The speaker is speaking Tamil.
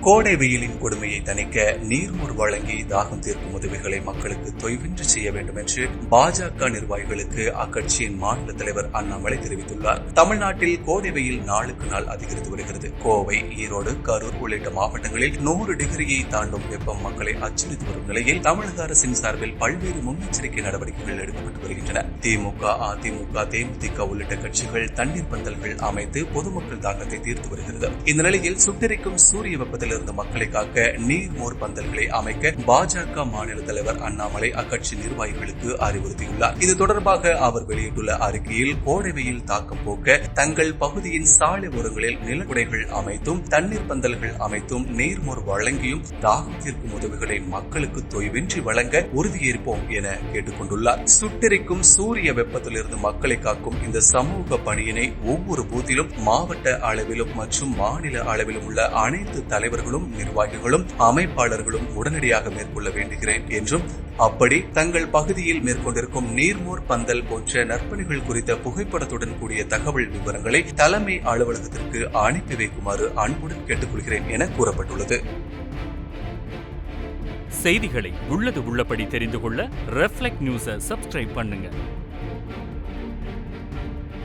கோடை வெயிலின் கொடுமையை தணிக்க நீர்மோர் வழங்கி தாகம் தீர்க்கும் உதவிகளை மக்களுக்கு தொய்வின்றி செய்ய வேண்டும் என்று பாஜக நிர்வாகிகளுக்கு அக்கட்சியின் மாநில தலைவர் அண்ணாமலை தெரிவித்துள்ளார். தமிழ்நாட்டில் கோடை வெயில் நாளுக்கு நாள் அதிகரித்து வருகிறது. கோவை, ஈரோடு, கரூர் உள்ளிட்ட மாவட்டங்களில் 100 டிகிரியை தாண்டும் வெப்பம் மக்களை அச்சுறுத்தி வரும் நிலையில் தமிழக அரசின் சார்பில் பல்வேறு முன்னெச்சரிக்கை நடவடிக்கைகள் எடுக்கப்பட்டு வருகின்றன. திமுக, அதிமுக, தேமுதிக உள்ளிட்ட கட்சிகள் தண்ணீர் பந்தல்கள் அமைத்து பொதுமக்கள் தாகத்தை தீர்த்து வருகிறது. இந்த நிலையில் சுட்டெரிக்கும் சூரிய வெப்பத்திலிருந்து மக்களை காக்க நீர்மோர் பந்தல்களை அமைக்க பாஜக மாநில தலைவர் அண்ணாமலை அக்கட்சி நிர்வாகிகளுக்கு அறிவுறுத்தியுள்ளார். இது தொடர்பாக அவர் வெளியிட்டுள்ள அறிக்கையில் கோடை வெயில் தாக்கம் போக்க தங்கள் பகுதியின் சாலை ஓரங்களில் நிலக்குடைகள் அமைத்தும் தண்ணீர் பந்தல்கள் அமைத்தும் நீர்மோர் வழங்கியும் தாகம் தீர்க்கும் உதவிகளை மக்களுக்கு தொய்வின்றி வழங்க உறுதியேற்போம் என கேட்டுக் கொண்டுள்ளார். சுட்டெரிக்கும் சூரிய வெப்பத்திலிருந்து மக்களை காக்கும் இந்த சமூக பணியினை ஒவ்வொரு பூத்திலும் மாவட்ட அளவிலும் மற்றும் மாநில அளவிலும் உள்ள அனைத்து தலைவர்களும், நிர்வாகிகளும், அமைப்பாளர்களும் உடனடியாக மேற்கொள்ள வேண்டுகிறேன் என்றும், அப்படி தங்கள் பகுதியில் மேற்கொண்டிருக்கும் நீர்மோர் பந்தல் போன்ற நற்பணிகள் குறித்த புகைப்படத்துடன் கூடிய தகவல் விவரங்களை தலைமை அலுவலகத்திற்கு அனுப்பி வைக்குமாறு அன்புடன் கேட்டுக்கொள்கிறேன் என கூறப்பட்டுள்ளது. செய்திகளை உள்ளது உள்ளபடி தெரிந்து கொள்ள ரெஃப்ளெக்ட் நியூஸை சப்ஸ்கிரைப் பண்ணுங்க.